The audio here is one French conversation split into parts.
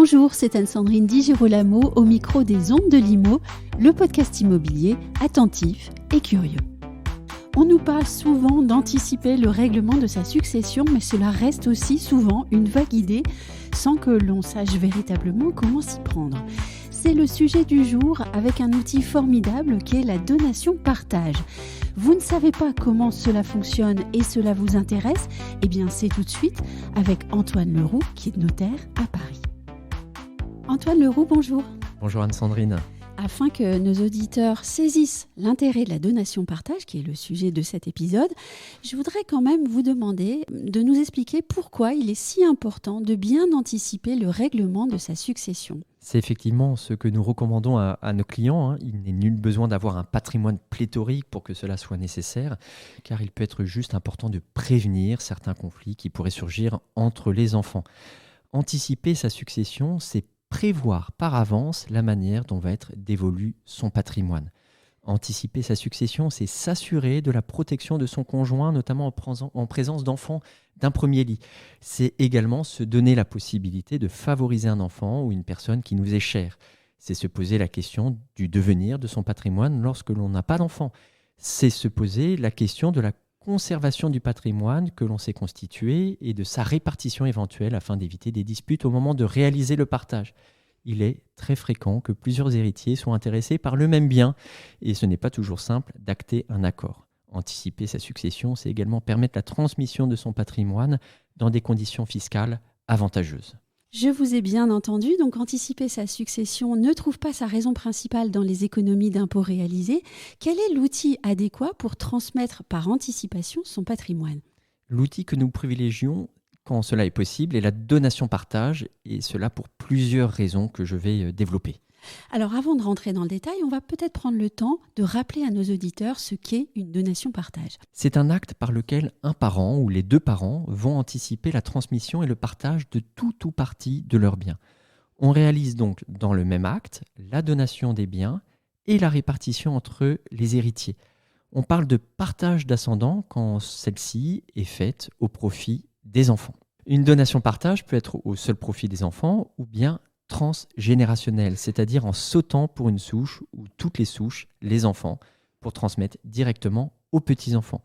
Bonjour, c'est Anne-Sandrine Di Girolamo au micro des Ondes de l'Imo, le podcast immobilier attentif et curieux. On nous parle souvent d'anticiper le règlement de sa succession, mais cela reste aussi souvent une vague idée sans que l'on sache véritablement comment s'y prendre. C'est le sujet du jour avec un outil formidable qui est la donation-partage. Vous ne savez pas comment cela fonctionne et cela vous intéresse? Eh bien, c'est tout de suite avec Antoine Leroux qui est notaire à Paris. Antoine Leroux, bonjour. Bonjour Anne-Sandrine. Afin que nos auditeurs saisissent l'intérêt de la donation-partage, qui est le sujet de cet épisode, je voudrais quand même vous demander de nous expliquer pourquoi il est si important de bien anticiper le règlement de sa succession. C'est effectivement ce que nous recommandons à nos clients. Il n'est nul besoin d'avoir un patrimoine pléthorique pour que cela soit nécessaire, car il peut être juste important de prévenir certains conflits qui pourraient surgir entre les enfants. Anticiper sa succession, c'est prévoir par avance la manière dont va être dévolu son patrimoine. Anticiper sa succession, c'est s'assurer de la protection de son conjoint, notamment en présence d'enfants d'un premier lit. C'est également se donner la possibilité de favoriser un enfant ou une personne qui nous est chère. C'est se poser la question du devenir de son patrimoine lorsque l'on n'a pas d'enfant. C'est se poser la question de la conservation du patrimoine que l'on s'est constitué et de sa répartition éventuelle afin d'éviter des disputes au moment de réaliser le partage. Il est très fréquent que plusieurs héritiers soient intéressés par le même bien et ce n'est pas toujours simple d'acter un accord. Anticiper sa succession, c'est également permettre la transmission de son patrimoine dans des conditions fiscales avantageuses. Je vous ai bien entendu, donc anticiper sa succession ne trouve pas sa raison principale dans les économies d'impôts réalisées. Quel est l'outil adéquat pour transmettre par anticipation son patrimoine ? L'outil que nous privilégions quand cela est possible est la donation-partage, et cela pour plusieurs raisons que je vais développer. Alors avant de rentrer dans le détail, on va peut-être prendre le temps de rappeler à nos auditeurs ce qu'est une donation-partage. C'est un acte par lequel un parent ou les deux parents vont anticiper la transmission et le partage de tout ou partie de leurs biens. On réalise donc dans le même acte la donation des biens et la répartition entre les héritiers. On parle de partage d'ascendants quand celle-ci est faite au profit des enfants. Une donation-partage peut être au seul profit des enfants ou bien transgénérationnelle, c'est-à-dire en sautant pour une souche ou toutes les souches, les enfants, pour transmettre directement aux petits-enfants.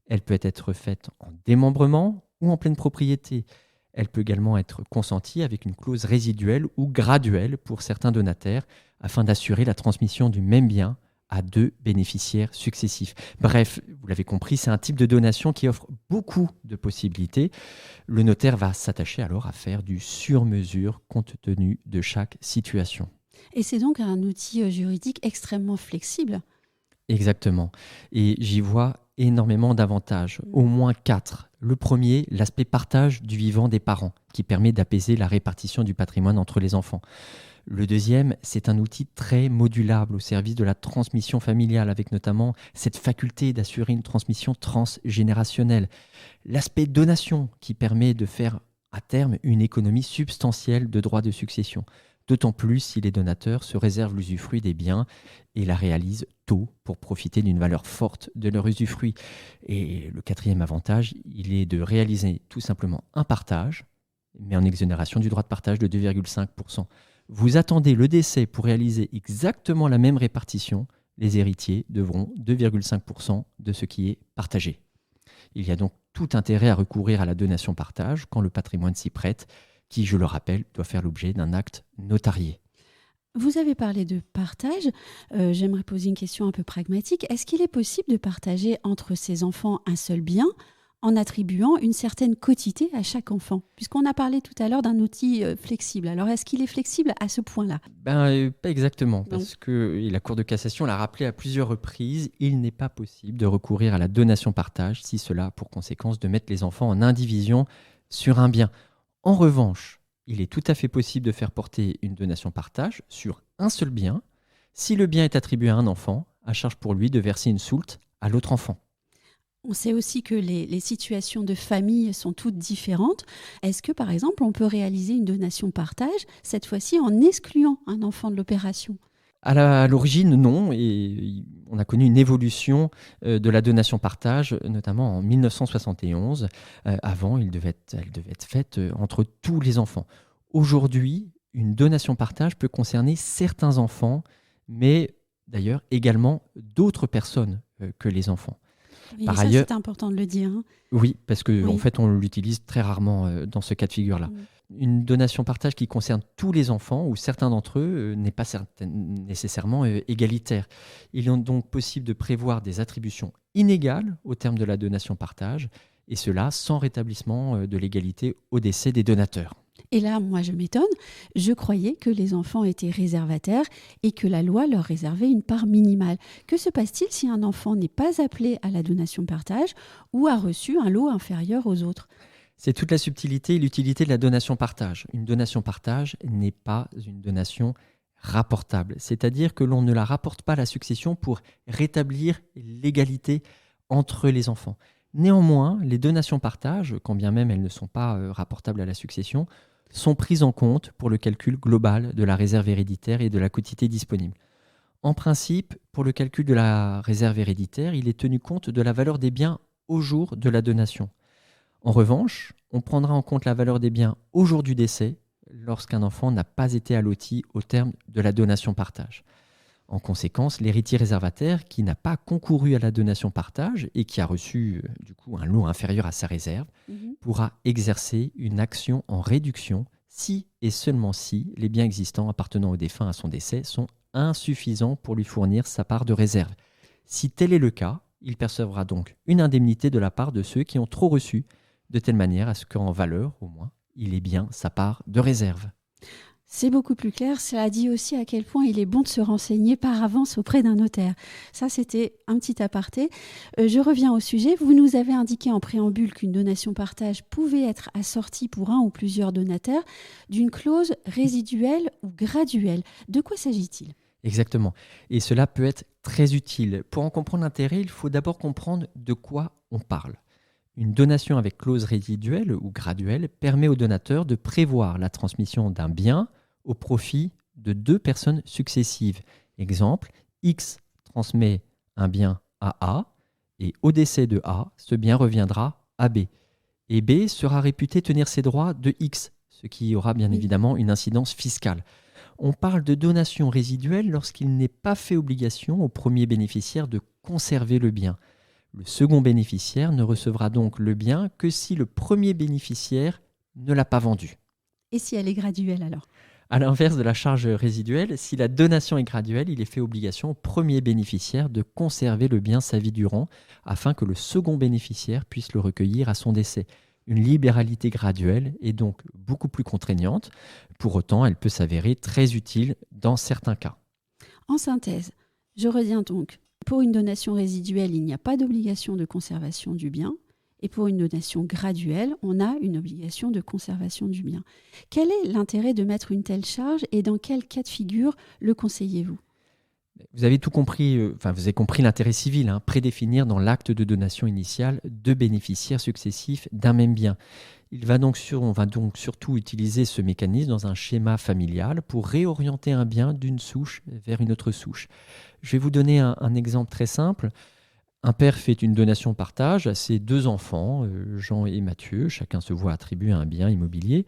Elle peut être faite en démembrement ou en pleine propriété. Elle peut également être consentie avec une clause résiduelle ou graduelle pour certains donataires afin d'assurer la transmission du même bien à deux bénéficiaires successifs. Bref, vous l'avez compris, c'est un type de donation qui offre beaucoup de possibilités. Le notaire va s'attacher alors à faire du sur-mesure compte tenu de chaque situation. Et c'est donc un outil juridique extrêmement flexible. Exactement. Et j'y vois énormément d'avantages, au moins 4. Le premier, l'aspect partage du vivant des parents, qui permet d'apaiser la répartition du patrimoine entre les enfants. Le deuxième, c'est un outil très modulable au service de la transmission familiale, avec notamment cette faculté d'assurer une transmission transgénérationnelle. L'aspect donation, qui permet de faire à terme une économie substantielle de droits de succession. D'autant plus si les donateurs se réservent l'usufruit des biens et la réalisent tôt pour profiter d'une valeur forte de leur usufruit. Et le quatrième avantage, il est de réaliser tout simplement un partage, mais en exonération du droit de partage de 2,5%. Vous attendez le décès pour réaliser exactement la même répartition, les héritiers devront 2,5% de ce qui est partagé. Il y a donc tout intérêt à recourir à la donation-partage quand le patrimoine s'y prête, qui, je le rappelle, doit faire l'objet d'un acte notarié. Vous avez parlé de partage. J'aimerais poser une question un peu pragmatique. Est-ce qu'il est possible de partager entre ses enfants un seul bien en attribuant une certaine quotité à chaque enfant? Puisqu'on a parlé tout à l'heure d'un outil flexible. Alors, est-ce qu'il est flexible à ce point-là ? Pas exactement, parce que la Cour de cassation l'a rappelé à plusieurs reprises, il n'est pas possible de recourir à la donation-partage si cela a pour conséquence de mettre les enfants en indivision sur un bien. En revanche, il est tout à fait possible de faire porter une donation-partage sur un seul bien, si le bien est attribué à un enfant, à charge pour lui de verser une soulte à l'autre enfant. On sait aussi que les situations de famille sont toutes différentes. Est-ce que, par exemple, on peut réaliser une donation-partage, cette fois-ci en excluant un enfant de l'opération ? À l'origine, non, et on a connu une évolution de la donation-partage, notamment en 1971. Avant, elle devait être faite entre tous les enfants. Aujourd'hui, une donation-partage peut concerner certains enfants, mais d'ailleurs également d'autres personnes que les enfants. Oui, Par ça, ailleurs, c'est important de le dire. Hein. oui, parce qu'en Oui. fait, on l'utilise très rarement dans ce cas de figure-là. Une donation-partage qui concerne tous les enfants ou certains d'entre eux n'est pas nécessairement égalitaire. Il est donc possible de prévoir des attributions inégales au terme de la donation-partage, et cela sans rétablissement de l'égalité au décès des donateurs. Et là, moi, je m'étonne. Je croyais que les enfants étaient réservataires et que la loi leur réservait une part minimale. Que se passe-t-il si un enfant n'est pas appelé à la donation-partage ou a reçu un lot inférieur aux autres ? C'est toute la subtilité et l'utilité de la donation-partage. Une donation-partage n'est pas une donation rapportable, c'est-à-dire que l'on ne la rapporte pas à la succession pour rétablir l'égalité entre les enfants. Néanmoins, les donations-partage, quand bien même elles ne sont pas rapportables à la succession, sont prises en compte pour le calcul global de la réserve héréditaire et de la quotité disponible. En principe, pour le calcul de la réserve héréditaire, il est tenu compte de la valeur des biens au jour de la donation. En revanche, on prendra en compte la valeur des biens au jour du décès lorsqu'un enfant n'a pas été alloti au terme de la donation-partage. En conséquence, l'héritier réservataire qui n'a pas concouru à la donation-partage et qui a reçu du coup un lot inférieur à sa réserve pourra exercer une action en réduction si et seulement si les biens existants appartenant au défunt à son décès sont insuffisants pour lui fournir sa part de réserve. Si tel est le cas, il percevra donc une indemnité de la part de ceux qui ont trop reçu, de telle manière à ce qu'en valeur, au moins, il ait bien sa part de réserve. C'est beaucoup plus clair. Cela dit aussi à quel point il est bon de se renseigner par avance auprès d'un notaire. Ça, c'était un petit aparté. Je reviens au sujet. Vous nous avez indiqué en préambule qu'une donation-partage pouvait être assortie pour un ou plusieurs donataires d'une clause résiduelle ou graduelle. De quoi s'agit-il ? Exactement. Et cela peut être très utile. Pour en comprendre l'intérêt, il faut d'abord comprendre de quoi on parle. Une donation avec clause résiduelle ou graduelle permet au donateur de prévoir la transmission d'un bien au profit de deux personnes successives. Exemple, X transmet un bien à A et au décès de A, ce bien reviendra à B. Et B sera réputé tenir ses droits de X, ce qui aura bien évidemment une incidence fiscale. On parle de donation résiduelle lorsqu'il n'est pas fait obligation au premier bénéficiaire de conserver le bien. Le second bénéficiaire ne recevra donc le bien que si le premier bénéficiaire ne l'a pas vendu. Et si elle est graduelle alors ? À l'inverse de la charge résiduelle, si la donation est graduelle, il est fait obligation au premier bénéficiaire de conserver le bien sa vie durant afin que le second bénéficiaire puisse le recueillir à son décès. Une libéralité graduelle est donc beaucoup plus contraignante. Pour autant, elle peut s'avérer très utile dans certains cas. En synthèse, je retiens donc, pour une donation résiduelle, il n'y a pas d'obligation de conservation du bien. Et pour une donation graduelle, on a une obligation de conservation du bien. Quel est l'intérêt de mettre une telle charge et dans quel cas de figure le conseillez-vous ? Vous avez tout compris, vous avez compris l'intérêt civil, prédéfinir dans l'acte de donation initiale deux bénéficiaires successifs d'un même bien. On va donc surtout utiliser ce mécanisme dans un schéma familial pour réorienter un bien d'une souche vers une autre souche. Je vais vous donner un exemple très simple. Un père fait une donation-partage à ses deux enfants, Jean et Mathieu. Chacun se voit attribuer un bien immobilier.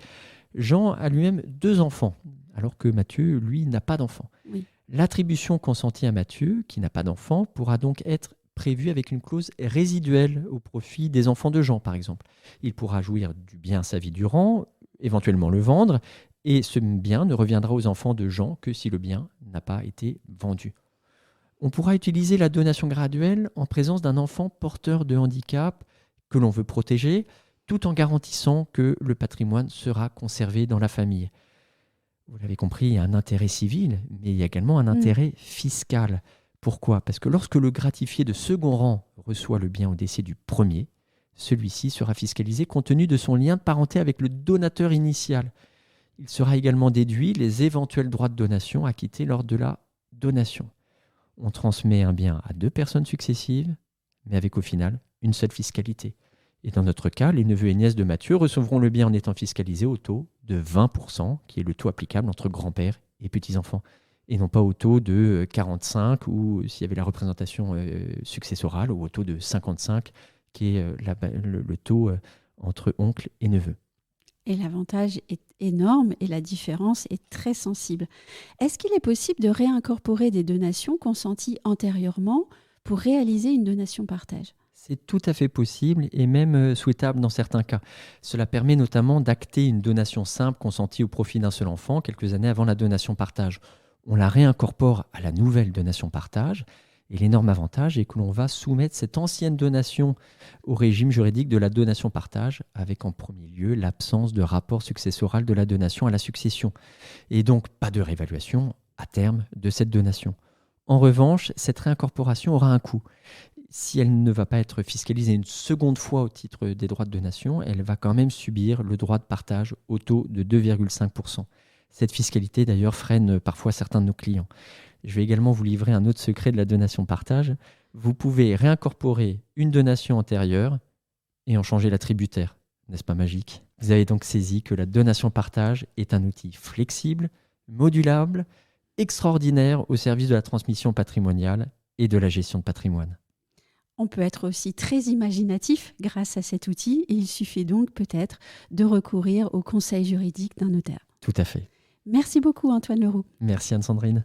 Jean a lui-même deux enfants, alors que Mathieu, lui, n'a pas d'enfant. Oui. L'attribution consentie à Mathieu, qui n'a pas d'enfant, pourra donc être prévue avec une clause résiduelle au profit des enfants de Jean, par exemple. Il pourra jouir du bien sa vie durant, éventuellement le vendre, et ce bien ne reviendra aux enfants de Jean que si le bien n'a pas été vendu. On pourra utiliser la donation graduelle en présence d'un enfant porteur de handicap que l'on veut protéger, tout en garantissant que le patrimoine sera conservé dans la famille. Vous l'avez compris, il y a un intérêt civil, mais il y a également un intérêt fiscal. Pourquoi ? Parce que lorsque le gratifié de second rang reçoit le bien au décès du premier, celui-ci sera fiscalisé compte tenu de son lien de parenté avec le donateur initial. Il sera également déduit les éventuels droits de donation acquittés lors de la donation. On transmet un bien à deux personnes successives, mais avec au final une seule fiscalité. Et dans notre cas, les neveux et nièces de Mathieu recevront le bien en étant fiscalisés au taux de 20%, qui est le taux applicable entre grands-pères et petits-enfants, et non pas au taux de 45, ou s'il y avait la représentation successorale, ou au taux de 55, qui est le taux entre oncles et neveux. Et l'avantage est énorme et la différence est très sensible. Est-ce qu'il est possible de réincorporer des donations consenties antérieurement pour réaliser une donation-partage ? C'est tout à fait possible et même souhaitable dans certains cas. Cela permet notamment d'acter une donation simple consentie au profit d'un seul enfant quelques années avant la donation-partage. On la réincorpore à la nouvelle donation-partage et l'énorme avantage est que l'on va soumettre cette ancienne donation au régime juridique de la donation-partage avec en premier lieu l'absence de rapport successoral de la donation à la succession et donc pas de réévaluation à terme de cette donation. En revanche, cette réincorporation aura un coût. Si elle ne va pas être fiscalisée une seconde fois au titre des droits de donation, elle va quand même subir le droit de partage au taux de 2,5%. Cette fiscalité d'ailleurs freine parfois certains de nos clients. Je vais également vous livrer un autre secret de la donation-partage. Vous pouvez réincorporer une donation antérieure et en changer la tributaire. N'est-ce pas magique ? Vous avez donc saisi que la donation-partage est un outil flexible, modulable, extraordinaire au service de la transmission patrimoniale et de la gestion de patrimoine. On peut être aussi très imaginatif grâce à cet outil et il suffit donc peut-être de recourir au conseil juridique d'un notaire. Tout à fait. Merci beaucoup Antoine Leroux. Merci Anne-Sandrine.